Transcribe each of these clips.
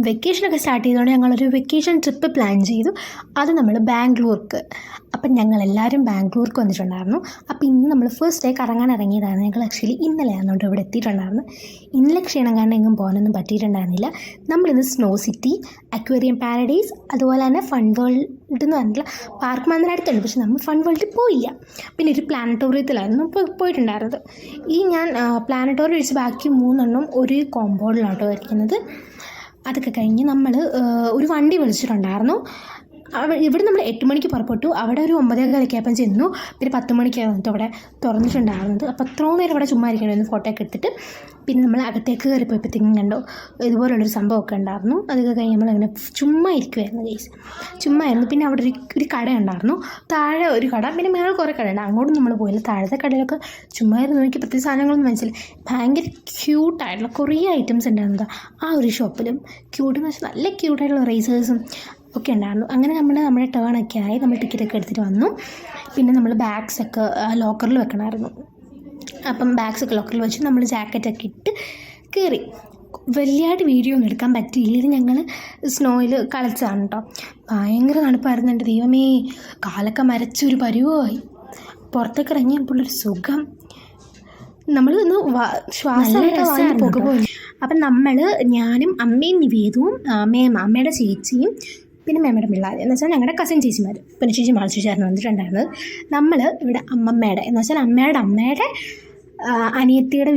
വെക്കേഷനൊക്കെ സ്റ്റാർട്ട് ചെയ്തുകൊണ്ട് ഞങ്ങളൊരു വെക്കേഷൻ ട്രിപ്പ് പ്ലാൻ ചെയ്തു. അത് നമ്മൾ ബാംഗ്ലൂർക്ക്. അപ്പം ഞങ്ങളെല്ലാവരും ബാംഗ്ലൂർക്ക് വന്നിട്ടുണ്ടായിരുന്നു. അപ്പോൾ ഇന്ന് നമ്മൾ ഫസ്റ്റ് ഡേ കറങ്ങാൻ ഇറങ്ങിയതാണ്. ഞങ്ങൾ ആക്ച്വലി ഇന്നലെയാണ് കേട്ടോ ഇവിടെ എത്തിയിട്ടുണ്ടായിരുന്നു. ഇന്നലെ ക്ഷീണം കാരണം എങ്ങും പോകാനൊന്നും പറ്റിയിട്ടുണ്ടായിരുന്നില്ല. നമ്മളിന്ന് സ്നോ സിറ്റി, അക്വേറിയം പാരഡൈസ്, അതുപോലെ തന്നെ ഫൺ വേൾഡ് എന്ന് പറഞ്ഞിട്ടുള്ള പാർക്ക് മന്ദിരം അടുത്തുണ്ട്. പക്ഷെ നമ്മൾ ഫൺ വേൾഡിൽ പോയില്ല. പിന്നെ ഒരു പ്ലാനറ്റോറിയത്തിലായിരുന്നു പോയിട്ടുണ്ടായിരുന്നത്. ഈ ഞാൻ പ്ലാനറ്റോറിയം ഒഴിച്ച് ബാക്കി 3 ഒരു കോമ്പൗണ്ടിലാണ് കേട്ടോ ഇരിക്കുന്നത്. അതൊക്കെ കഴിഞ്ഞ് നമ്മൾ ഒരു വണ്ടി വിളിച്ചിട്ടുണ്ടായിരുന്നു. ഇവിടെ നമ്മൾ 8 മണിക്ക് പുറപ്പെട്ടു. അവിടെ ഒരു 9:15 ചെന്നു. പിന്നെ 10 മണിക്കാണ് അവിടെ തുറന്നിട്ടുണ്ടായിരുന്നത്. അപ്പോൾ അത്രയും നേരം ഇവിടെ ചുമ്മാ ഇരിക്കണമെന്ന് ഫോട്ടോ ഒക്കെ എടുത്തിട്ട് പിന്നെ നമ്മൾ അകത്തേക്ക് കയറിപ്പോയപ്പോഴത്തേക്കും കണ്ടോ ഇതുപോലുള്ളൊരു സംഭവമൊക്കെ ഉണ്ടായിരുന്നു. അതൊക്കെ കഴിഞ്ഞ് നമ്മളങ്ങനെ ചുമ്മാ ഇരിക്കുമായിരുന്നു ഗൈസ്. ചുമ്മാ ആയിരുന്നു. പിന്നെ അവിടെ ഒരു കട ഉണ്ടായിരുന്നു. താഴെ ഒരു കട, പിന്നെ മേലെ കുറേ കടയുണ്ട്. അങ്ങോട്ടും നമ്മൾ പോയില്ല. താഴത്തെ കടയിലൊക്കെ ചുമ്മാ ഇരുന്ന് നോക്കി പ്രത്യേക സാധനങ്ങളൊന്നും മനസ്സിലായി. ഭയങ്കര ക്യൂട്ടായിട്ടുള്ള കുറേ ഐറ്റംസ് ഉണ്ടായിരുന്നത് ആ ഒരു ഷോപ്പിലും. ക്യൂട്ടെന്ന് വെച്ചാൽ നല്ല ക്യൂട്ടായിട്ടുള്ള റേസേഴ്സും ഒക്കെ ഉണ്ടായിരുന്നു. അങ്ങനെ നമ്മുടെ ടേണൊക്കെ ആയി. നമ്മൾ ടിക്കറ്റൊക്കെ എടുത്തിട്ട് വന്നു. പിന്നെ നമ്മൾ ബാഗ്സൊക്കെ ലോക്കറിൽ വെക്കണമായിരുന്നു. അപ്പം ബാഗ്സൊക്കെ ലോക്കറിൽ വെച്ച് നമ്മൾ ജാക്കറ്റൊക്കെ ഇട്ട് കയറി. വലിയതായിട്ട് വീഡിയോ ഒന്നും എടുക്കാൻ പറ്റിയില്ല. ഇത് ഞങ്ങൾ സ്നോയിൽ കളിച്ചതാണ് കേട്ടോ. ഭയങ്കര തണുപ്പായിരുന്നു. എൻ്റെ ദൈവമേ, കാലൊക്കെ മരച്ചൊരു പരുവമായി. പുറത്തേക്ക് ഇറങ്ങിയപ്പോഴൊരു സുഖം. നമ്മൾ ഇന്ന് ശ്വാസമായിട്ട് വാങ്ങി പുക പോയി. അപ്പം ഞാനും അമ്മയും നിവേദവും അമ്മയുടെ ചേച്ചിയും പിന്നെ മേമ്മയുടെ പിള്ളേർ എന്ന് വെച്ചാൽ ഞങ്ങളുടെ കസിൻ ചേച്ചിമാർ, പിന്നെ ചേച്ചി ചേച്ചിയായിരുന്നു വന്നിട്ടുണ്ടായിരുന്നത്. നമ്മൾ ഇവിടെ അമ്മമ്മയുടെ എന്ന് വെച്ചാൽ അമ്മയുടെ അനിയത്തിയുടെ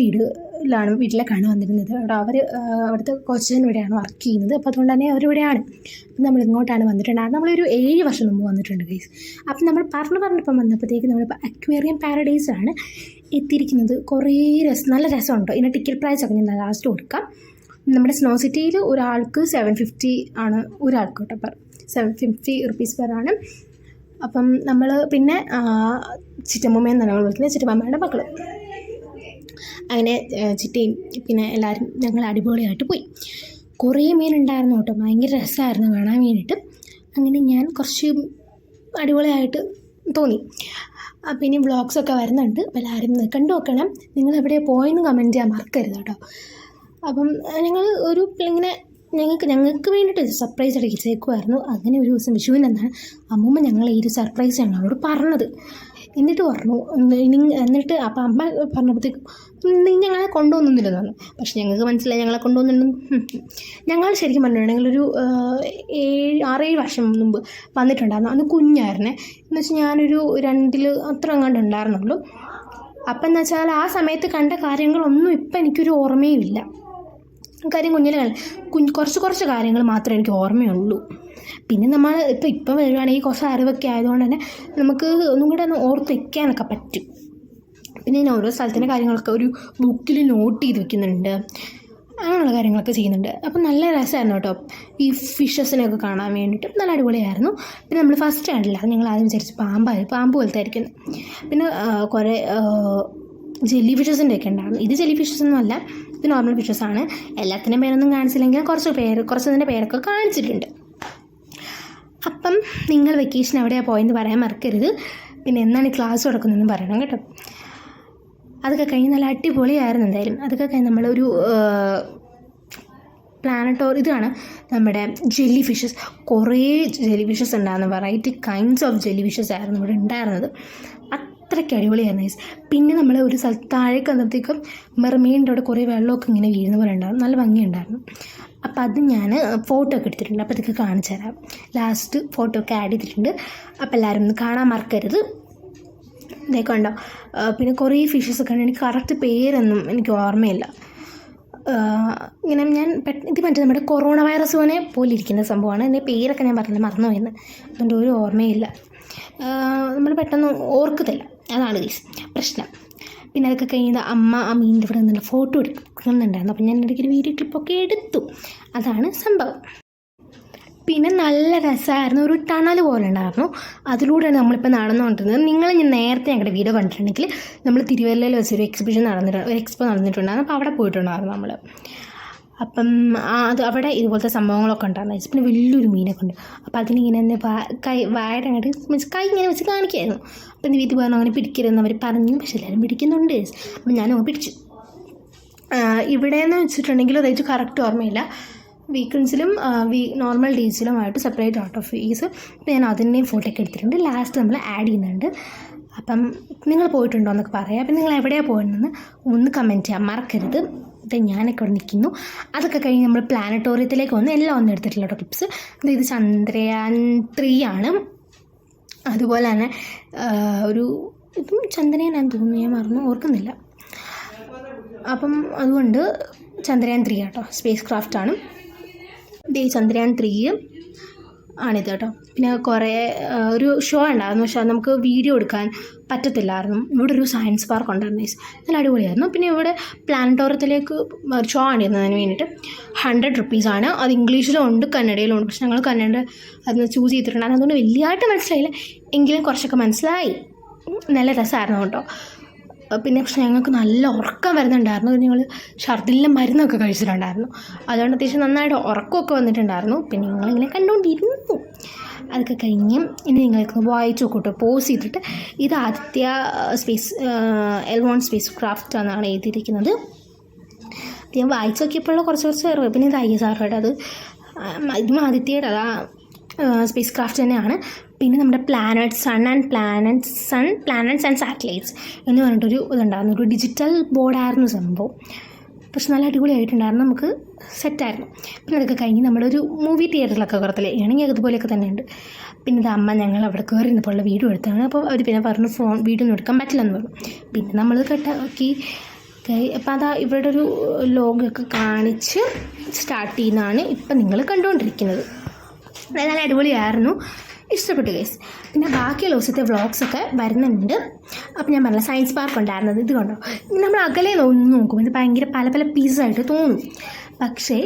വീട്ടിലേക്കാണ് വന്നിരുന്നത്. അവിടെ അവിടുത്തെ കോച്ചൻ ഇവിടെയാണ് വർക്ക് ചെയ്യുന്നത്. അപ്പോൾ അതുകൊണ്ട് തന്നെ അവരിവിടെയാണ്. നമ്മൾ ഇങ്ങോട്ടാണ് വന്നിട്ടുണ്ടായിരുന്നത്. നമ്മളൊരു 7 വർഷം മുമ്പ് വന്നിട്ടുണ്ട് ഗൈസ്. അപ്പം നമ്മൾ പറഞ്ഞപ്പം വന്നപ്പോഴത്തേക്ക് നമ്മളിപ്പോൾ അക്വേറിയം പാരഡൈസാണ് എത്തിയിരിക്കുന്നത്. കുറേ നല്ല രസമുണ്ട്. ഇതിൻ്റെ ടിക്കറ്റ് പ്രൈസൊക്കെ ഞാൻ ലാസ്റ്റ് കൊടുക്കാം. നമ്മുടെ സ്നോ സിറ്റിയിൽ ഒരാൾക്ക് 750 ആണ് ഒരാൾക്ക് കേട്ടോ. 750 റുപ്പീസ് പെറാണ്. അപ്പം നമ്മൾ പിന്നെ ചിറ്റമ്മൂമ്മയെന്നാണ് നമ്മൾ വിളിക്കുന്നത്, ചിറ്റമ്മയുടെ മക്കൾ. അങ്ങനെ ചിറ്റയും പിന്നെ എല്ലാവരും ഞങ്ങൾ അടിപൊളിയായിട്ട് പോയി. കുറേ മീനുണ്ടായിരുന്നു കേട്ടോ. ഭയങ്കര രസമായിരുന്നു കാണാൻ വേണ്ടിയിട്ട്. അങ്ങനെ ഞാൻ കുറച്ച് അടിപൊളിയായിട്ട് തോന്നി. അപ്പം ഇനി വ്ളോഗ്സൊക്കെ വരുന്നുണ്ട്. അപ്പോൾ എല്ലാവരും കണ്ടു നോക്കണം. നിങ്ങൾ എവിടെയാണ് പോയെന്ന് കമൻറ്റ് ചെയ്യാൻ മറക്കരുത് കേട്ടോ. അപ്പം ഞങ്ങൾ ഇങ്ങനെ ഞങ്ങൾക്ക് വേണ്ടിയിട്ട് സർപ്രൈസ് അടിച്ചേക്കുമായിരുന്നു. അങ്ങനെ ഒരു ദിവസം വിഷുവിനെന്നാണ് അമ്മൂമ്മ ഞങ്ങളെ ഈ ഒരു സർപ്രൈസ് ഞങ്ങളോട് പറഞ്ഞത്. എന്നിട്ട് പറഞ്ഞു എന്നിട്ട് അപ്പം അമ്മ പറഞ്ഞപ്പോഴത്തേക്കും ഞങ്ങളെ കൊണ്ടുവന്നില്ലെന്നാണ്. പക്ഷെ ഞങ്ങൾക്ക് മനസ്സിലായി ഞങ്ങളെ കൊണ്ടുവന്നിട്ടുണ്ടെന്ന്. ഞങ്ങൾ ശരിക്കും പറഞ്ഞിട്ടുണ്ടെങ്കിൽ ഒരു 6-7 വർഷം മുമ്പ് വന്നിട്ടുണ്ടായിരുന്നു. അന്ന് കുഞ്ഞായിരുന്നേ. എന്ന് വെച്ചാൽ ഞാനൊരു 2 അത്ര അങ്ങാണ്ട് ഉണ്ടായിരുന്നുള്ളൂ. അപ്പം എന്ന് വെച്ചാൽ ആ സമയത്ത് കണ്ട കാര്യങ്ങളൊന്നും ഇപ്പം എനിക്കൊരു ഓർമ്മയുമില്ല. കാര്യം കുറച്ച് കാര്യങ്ങൾ മാത്രമേ എനിക്ക് ഓർമ്മയുള്ളൂ. പിന്നെ നമ്മൾ ഇപ്പം വരുവാണെങ്കിൽ കുറച്ച് അറിവൊക്കെ ആയതുകൊണ്ട് തന്നെ നമുക്ക് ഒന്നും കൂടെ ഒന്ന് ഓർത്ത് വയ്ക്കാനൊക്കെ പറ്റും. പിന്നെ ഞാൻ ഓരോ സ്ഥലത്തിൻ്റെ കാര്യങ്ങളൊക്കെ ഒരു ബുക്കിൽ നോട്ട് ചെയ്ത് വെക്കുന്നുണ്ട്. അങ്ങനെയുള്ള കാര്യങ്ങളൊക്കെ ചെയ്യുന്നുണ്ട്. അപ്പം നല്ല രസമായിരുന്നു കേട്ടോ ഈ ഫിഷസിനെയൊക്കെ കാണാൻ വേണ്ടിയിട്ട്. നല്ല അടിപൊളിയായിരുന്നു. പിന്നെ നമ്മൾ ഫസ്റ്റ് കണ്ടില്ല, ഞങ്ങൾ ആദ്യം വിചാരിച്ച് പാമ്പ് പോലത്തെ ആയിരിക്കുന്നു. പിന്നെ കുറേ ജെല്ലി ഫിഷസിൻ്റെ ഒക്കെ ഉണ്ടായിരുന്നു. ഇത് ജെല്ലി ഫിഷസ് ഒന്നും അല്ല, ഇത് നോർമൽ ഫിഷസാണ്. എല്ലാത്തിൻ്റെയും പേരൊന്നും കാണിച്ചില്ലെങ്കിൽ കുറച്ചതിൻ്റെ പേരൊക്കെ കാണിച്ചിട്ടുണ്ട്. അപ്പം നിങ്ങൾ വെക്കേഷൻ എവിടെയാണ് പോയെന്ന് പറയാൻ മറക്കരുത്. പിന്നെ എന്നാണ് ക്ലാസ് തുടക്കുന്നതെന്ന് പറയണം കേട്ടോ. അതൊക്കെ കഴിഞ്ഞ് നല്ല അടിപൊളിയായിരുന്നു എന്തായാലും. അതൊക്കെ കഴിഞ്ഞ് നമ്മളൊരു ഇതാണ് നമ്മുടെ ജെല്ലി ഫിഷസ്. കുറേ ജെല്ലി ഫിഷസ് ഉണ്ടായിരുന്നു. Variety kinds of jelly fishes ആയിരുന്നു ഇവിടെ ഉണ്ടായിരുന്നത്. അത്രയ്ക്ക് അടിപൊളിയായിരുന്നു ഗൈസ്. പിന്നെ നമ്മൾ ഒരു സ്ഥലത്ത് താഴേക്ക് വന്നപ്പോഴത്തേക്കും മെർമെയിൻ്റെ അവിടെ കുറേ വെള്ളമൊക്കെ ഇങ്ങനെ വീഴുന്ന പോലെ ഉണ്ടായിരുന്നു. നല്ല ഭംഗിയുണ്ടായിരുന്നു. അപ്പോൾ അത് ഞാൻ ഫോട്ടോ ഒക്കെ എടുത്തിട്ടുണ്ട്. അപ്പോൾ അതൊക്കെ കാണിച്ചു തരാം. ലാസ്റ്റ് ഫോട്ടോ ഒക്കെ ആഡ് ചെയ്തിട്ടുണ്ട്. അപ്പോൾ എല്ലാവരും ഒന്ന് കാണാൻ മറക്കരുത്. ഇതൊക്കെ ഉണ്ടോ. പിന്നെ കുറേ ഫിഷസൊക്കെ ഉണ്ട്. എനിക്ക് കറക്റ്റ് പേരൊന്നും എനിക്ക് ഓർമ്മയില്ല. ഇങ്ങനെ ഇത് മറ്റേ നമ്മുടെ കൊറോണ വൈറസ് പോലെ ഇരിക്കുന്ന സംഭവമാണ്. എൻ്റെ പേരൊക്കെ ഞാൻ പറഞ്ഞത് മറന്നുപോയെന്ന്. അതുകൊണ്ട് ഒരു ഓർമ്മയില്ല. നമ്മൾ പെട്ടെന്ന് ഓർക്കത്തില്ല. അതാണ് പ്രശ്നം. പിന്നെ അതൊക്കെ കഴിഞ്ഞത് അമ്മ ആ മീനിൻ്റെ ഇവിടെ നിന്നുള്ള ഫോട്ടോ എടുക്കുന്നുണ്ടായിരുന്നു. അപ്പം ഞാൻ ഇടയ്ക്കൊരു വീഡിയോ ക്ലിപ്പൊക്കെ എടുത്തു. അതാണ് സംഭവം. പിന്നെ നല്ല രസമായിരുന്നു. ഒരു ടണൽ പോലെ ഉണ്ടായിരുന്നു. അതിലൂടെയാണ് നമ്മളിപ്പോൾ നടന്നുകൊണ്ടിരുന്നത്. ഞാൻ നേരത്തെ ഞങ്ങളുടെ വീഡിയോ കണ്ടിട്ടുണ്ടെങ്കിൽ നമ്മൾ തിരുവല്ലയിൽ വെച്ചൊരു എക്സ്പോ നടന്നിട്ടുണ്ടായിരുന്നു. അപ്പോൾ അവിടെ പോയിട്ടുണ്ടായിരുന്നു നമ്മൾ. അപ്പം അവിടെ ഇതുപോലത്തെ സംഭവങ്ങളൊക്കെ ഉണ്ടായിരുന്നു. പിന്നെ വലിയൊരു മീനൊക്കെ ഉണ്ട്. അപ്പോൾ അതിനിങ്ങനെ വായുടെ അങ്ങോട്ട് മീൻസ് കൈ ഇങ്ങനെ വെച്ച് കാണിക്കുമായിരുന്നു. അപ്പം വീട്ടിൽ പറഞ്ഞു അങ്ങനെ പിടിക്കരുതെന്ന് അവർ പറഞ്ഞു. പക്ഷെ എല്ലാവരും പിടിക്കുന്നുണ്ട്. അപ്പം ഞാനും പിടിച്ചു. ഇവിടെയെന്ന് വെച്ചിട്ടുണ്ടെങ്കിൽ അതായത് കറക്റ്റ് ഓർമ്മയില്ല. വീക്കെൻഡ്സിലും നോർമൽ ഡേയ്സിലുമായിട്ട് സെപ്പറേറ്റ് ഔട്ട് ഓഫ് ഫീസ്. അപ്പോൾ ഞാൻ അതിൻ്റെയും ഫോട്ടോ ഒക്കെ എടുത്തിട്ടുണ്ട്. ലാസ്റ്റ് നമ്മൾ ആഡ് ചെയ്യുന്നുണ്ട്. അപ്പം നിങ്ങൾ പോയിട്ടുണ്ടോ എന്നൊക്കെ പറയാം. അപ്പം നിങ്ങൾ എവിടെയാണ് പോയതെന്ന് ഒന്ന് കമൻറ്റ് ചെയ്യാൻ മറക്കരുത്. ഇത് ഞാനൊക്കെ ഇവിടെ നിൽക്കുന്നു. അതൊക്കെ കഴിഞ്ഞ് നമ്മൾ പ്ലാനറ്റോറിയത്തിലേക്ക് എല്ലാം ഒന്നും എടുത്തിട്ടില്ല കേട്ടോ ക്ലിപ്സ്. ഇത് ചന്ദ്രയാൻ 3 ആണ്. അതുപോലെ തന്നെ ഇതും ചന്ദ്രയാനാന്ന് തോന്നുന്നു, ഞാൻ മറന്നു ഓർക്കുന്നില്ല. അപ്പം അതുകൊണ്ട് ചന്ദ്രയാൻ 3 കേട്ടോ, സ്പേസ് ക്രാഫ്റ്റാണ്. ഇത് ചന്ദ്രയാൻ 3 ആണിത് കേട്ടോ. പിന്നെ കുറേ ഒരു ഷോ ഉണ്ടായിരുന്നു, പക്ഷേ നമുക്ക് വീഡിയോ എടുക്കാൻ പറ്റത്തില്ലായിരുന്നു. ഇവിടെ ഒരു സയൻസ് പാർക്ക് ഉണ്ടായിരുന്നു, നല്ല അടിപൊളിയായിരുന്നു. പിന്നെ ഇവിടെ പ്ലാനറ്റോറിയത്തിലേക്ക് ഷോ ആണിരുന്നതിന് വേണ്ടിയിട്ട് 100 റുപ്പീസാണ്. അത് ഇംഗ്ലീഷിലും ഉണ്ട് കന്നഡയിലും ഉണ്ട്. പക്ഷെ ഞങ്ങൾ കന്നഡ അതിന് ചൂസ് ചെയ്തിട്ടുണ്ടായിരുന്നു. അതുകൊണ്ട് വലിയതായിട്ട് മനസ്സിലായില്ല, എങ്കിലും കുറച്ചൊക്കെ മനസ്സിലായി. നല്ല രസമായിരുന്നു കേട്ടോ. പിന്നെ പക്ഷെ ഞങ്ങൾക്ക് നല്ല ഉറക്കം വരുന്നുണ്ടായിരുന്നു. ഞങ്ങൾ ഛർദിലിൻ്റെ മരുന്നൊക്കെ കഴിച്ചിട്ടുണ്ടായിരുന്നു. അതുകൊണ്ട് അത്യാവശ്യം നന്നായിട്ട് ഉറക്കമൊക്കെ വന്നിട്ടുണ്ടായിരുന്നു. പിന്നെ ഞങ്ങളിങ്ങനെ കണ്ടുകൊണ്ടിരുന്നു. അതൊക്കെ കഴിഞ്ഞ് ഇനി നിങ്ങൾക്ക് വായിച്ചു നോക്കട്ടോ, പോസ് ചെയ്തിട്ട്. ഇത് ആദിത്യ L1 സ്പേസ് ക്രാഫ്റ്റ് എന്നാണ് എഴുതിയിരിക്കുന്നത്. ഞാൻ വായിച്ചു നോക്കിയപ്പോഴുള്ള കുറച്ച് അറിവ്. പിന്നെ ഇത് ISROയുടെ ഇതും ആദിത്യയുടെ സ്പേസ് ക്രാഫ്റ്റ് തന്നെയാണ്. പിന്നെ നമ്മുടെ പ്ലാനറ്റ്സ് ആൻഡ് സാറ്റലൈറ്റ്സ് എന്ന് പറഞ്ഞിട്ടൊരു ഇതുണ്ടായിരുന്നു. ഒരു ഡിജിറ്റൽ ബോർഡായിരുന്നു സംഭവം. പക്ഷെ നല്ല അടിപൊളിയായിട്ടുണ്ടായിരുന്നു, നമുക്ക് സെറ്റായിരുന്നു. പിന്നെ അതൊക്കെ കഴിഞ്ഞ് നമ്മളൊരു മൂവി തിയേറ്ററിലൊക്കെ കുറത്തില്ലേ ആണെങ്കിൽ അതുപോലെയൊക്കെ തന്നെ ഉണ്ട്. പിന്നെ ഇത് അമ്മ ഞങ്ങൾ അവിടെ കയറി ഇരുന്നപ്പോൾ വീഡിയോ എടുത്താണ്. അപ്പോൾ അവർ പിന്നെ പറഞ്ഞു വീഡിയോ ഒന്നും എടുക്കാൻ പറ്റില്ലെന്ന് പറഞ്ഞു. പിന്നെ നമ്മൾ നോക്കി. അപ്പോൾ ഇവരുടെ ഒരു ലോഗൊക്കെ കാണിച്ച് സ്റ്റാർട്ട് ചെയ്യുന്നതാണ് ഇപ്പം നിങ്ങൾ കണ്ടുകൊണ്ടിരിക്കുന്നത്. നല്ല അടിപൊളിയായിരുന്നു, ഇഷ്ടപ്പെട്ടു ഗൈസ്. പിന്നെ ബാക്കിയുള്ള ദിവസത്തെ വ്ളോഗ്സൊക്കെ വരുന്നുണ്ട്. അപ്പോൾ ഞാൻ പറഞ്ഞ സയൻസ് പാർക്ക് ഉണ്ടായിരുന്നത് ഇത് കണ്ടോ. നമ്മൾ അകലെ നോക്കുമ്പോൾ ഇത് ഭയങ്കര പല പല പീസായിട്ട് തോന്നും. പക്ഷേ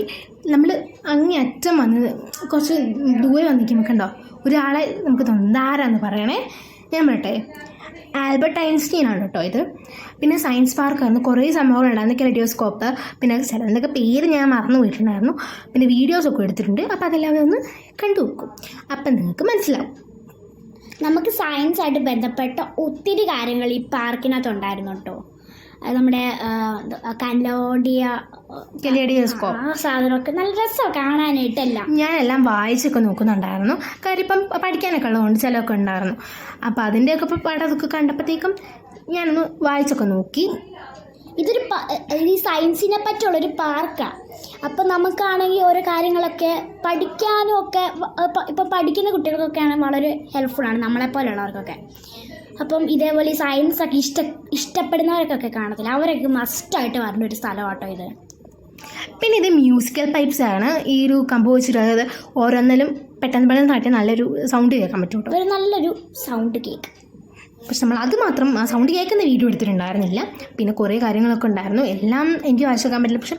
നമ്മൾ അങ്ങേ അറ്റം വന്ന് കുറച്ച് ദൂരെ വന്നിരിക്കുമ്പോൾ കണ്ടോ ഒരാളെ നമുക്ക് തൊന്താരാന്ന് പറയണേ. ഞാൻ പറയട്ടെ, ആൽബർട്ട് ഐൻസ്റ്റീൻ ആണ് കേട്ടോ ഇത്. പിന്നെ സയൻസ് പാർക്കായിരുന്നു, കുറേ സംഭവങ്ങളുണ്ടായിരുന്നു. കെലഡിയോസ്കോപ്പ്, പിന്നെ ചിലതിൻ്റെയൊക്കെ പേര് ഞാൻ മറന്നു പോയിട്ടുണ്ടായിരുന്നു. പിന്നെ വീഡിയോസൊക്കെ എടുത്തിട്ടുണ്ട്. അപ്പോൾ അതെല്ലാം ഒന്ന് കണ്ടു നോക്കും, അപ്പം നിങ്ങൾക്ക് മനസ്സിലാവും. നമുക്ക് സയൻസായിട്ട് ബന്ധപ്പെട്ട ഒത്തിരി കാര്യങ്ങൾ ഈ പാർക്കിനകത്തുണ്ടായിരുന്നു കേട്ടോ. അത് നമ്മുടെ കെലഡിയോസ്കോപ്പ് ആ സാധനമൊക്കെ നല്ല രസമൊക്കെ കാണാനായിട്ടല്ല. ഞാനെല്ലാം വായിച്ചൊക്കെ നോക്കുന്നുണ്ടായിരുന്നു. കാര്യം ഇപ്പം പഠിക്കാനൊക്കെ ഉള്ളതുകൊണ്ട് ചിലവൊക്കെ ഉണ്ടായിരുന്നു. അപ്പോൾ അതിൻ്റെയൊക്കെ ഇപ്പോൾ പടമൊക്കെ കണ്ടപ്പോഴത്തേക്കും ഞാനൊന്ന് വായിച്ചൊക്കെ നോക്കി. ഈ സയൻസിനെ പറ്റിയുള്ളൊരു പാർക്കാണ്. അപ്പം നമുക്കാണെങ്കിൽ ഓരോ കാര്യങ്ങളൊക്കെ പഠിക്കാനും ഒക്കെ ഇപ്പം പഠിക്കുന്ന കുട്ടികൾക്കൊക്കെ ആണെങ്കിൽ വളരെ ഹെൽപ്ഫുള്ളാണ്, നമ്മളെപ്പോലുള്ളവർക്കൊക്കെ. അപ്പം ഇതേപോലെ ഈ സയൻസൊക്കെ ഇഷ്ടപ്പെടുന്നവർക്കൊക്കെ കാണത്തില്ല, അവരൊക്കെ മസ്റ്റായിട്ട് വരുന്ന ഒരു സ്ഥലമാട്ടോ ഇത്. പിന്നെ ഇത് മ്യൂസിക്കൽ പൈപ്സ് ആണ്. ഈ ഒരു കമ്പ് വെച്ചിട്ട് അതായത് ഓരോന്നിലും പെട്ടെന്ന് തട്ടി നല്ലൊരു സൗണ്ട് കേൾക്കാൻ പറ്റും കേട്ടോ. ഒരു നല്ലൊരു സൗണ്ട് കേക്ക്. പക്ഷെ നമ്മൾ അത് മാത്രം ആ സൗണ്ട് കേൾക്കുന്ന വീഡിയോ എടുത്തിട്ടുണ്ടായിരുന്നില്ല. പിന്നെ കുറേ കാര്യങ്ങളൊക്കെ ഉണ്ടായിരുന്നു. എല്ലാം എനിക്ക് വായിച്ചു നോക്കാൻ പറ്റില്ല, പക്ഷെ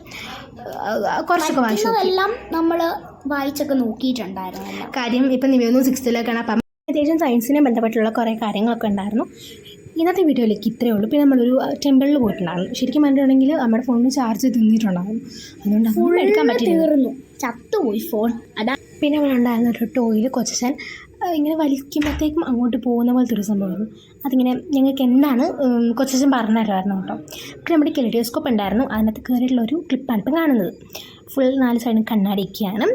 കുറച്ചൊക്കെ വായിച്ചു എല്ലാം നമ്മൾ വായിച്ചൊക്കെ നോക്കിയിട്ടുണ്ടായിരുന്നു. കാര്യം ഇപ്പം നിവേദന 6th അപ്പം അത്യാവശ്യം സയൻസിനെ ബന്ധപ്പെട്ടുള്ള കുറേ കാര്യങ്ങളൊക്കെ ഉണ്ടായിരുന്നു. ഇന്നത്തെ വീഡിയോയിലേക്ക് ഇത്രയേ ഉള്ളൂ. പിന്നെ നമ്മളൊരു ടെമ്പിളിൽ പോയിട്ടുണ്ടായിരുന്നു. ശരിക്കും പറഞ്ഞിട്ടുണ്ടെങ്കിൽ നമ്മുടെ ഫോണിന് ചാർജ് തിന്നിട്ടുണ്ടായിരുന്നു, അതുകൊണ്ട് ഫുൾ എടുക്കാൻ പറ്റിയിരുന്നു, ചത്തുപോയി ഫോൺ. അതാ പിന്നെ അവിടെ ഉണ്ടായിരുന്ന ഒരു ടോയിൽ കൊച്ചൻ ഇങ്ങനെ വലിക്കുമ്പോഴത്തേക്കും അങ്ങോട്ട് പോകുന്ന പോലത്തെ ഒരു സംഭവമായിരുന്നു. അതിങ്ങനെ ഞങ്ങൾക്ക് എന്താണ് കൊച്ചൻ പറഞ്ഞു തരുമായിരുന്നു കേട്ടോ. പിന്നെ നമ്മുടെ കെലഡിയോസ്കോപ്പ് ഉണ്ടായിരുന്നു, അതിനകത്ത് കയറിയിട്ടുള്ളൊരു ക്ലിപ്പാണ് ഇപ്പം കാണുന്നത്. ഫുൾ 4 സൈഡും കണ്ണാടിയൊക്കെയാണ്.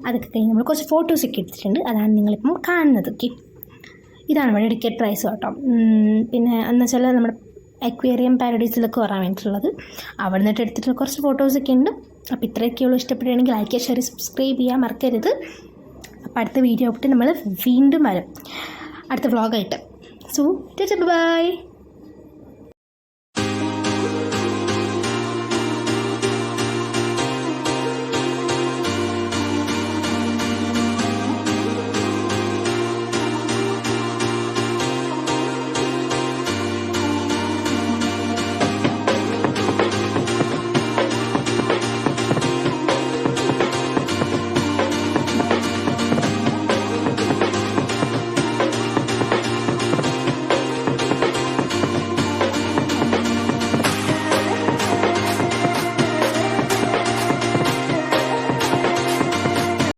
അതൊക്കെ കഴിഞ്ഞ് നമ്മൾ കുറച്ച് ഫോട്ടോസൊക്കെ എടുത്തിട്ടുണ്ട്, അതാണ് നിങ്ങളിപ്പം കാണുന്നത്. ഓക്കെ, ഇതാണ് ഇവിടെ ടിക്കറ്റ് പ്രൈസ് കേട്ടോ. പിന്നെ എന്ന് വെച്ചാൽ നമ്മുടെ അക്വേറിയം പാരഡൈസിലൊക്കെ വരാൻ വേണ്ടിയിട്ടുള്ളത്. അവിടെ നിന്നിട്ട് എടുത്തിട്ടുള്ള കുറച്ച് ഫോട്ടോസൊക്കെ ഉണ്ട്. അപ്പോൾ ഇത്രയൊക്കെയുള്ളൂ. ഇഷ്ടപ്പെടുകയാണെങ്കിൽ ലൈക്ക് ചെയ്യുക, ഷെയർ, സബ്സ്ക്രൈബ് ചെയ്യാൻ മറക്കരുത്. അപ്പോൾ അടുത്ത വീഡിയോ ആയിട്ട് നമ്മൾ വീണ്ടും വരും, അടുത്ത വ്ളോഗായിട്ട്. So by.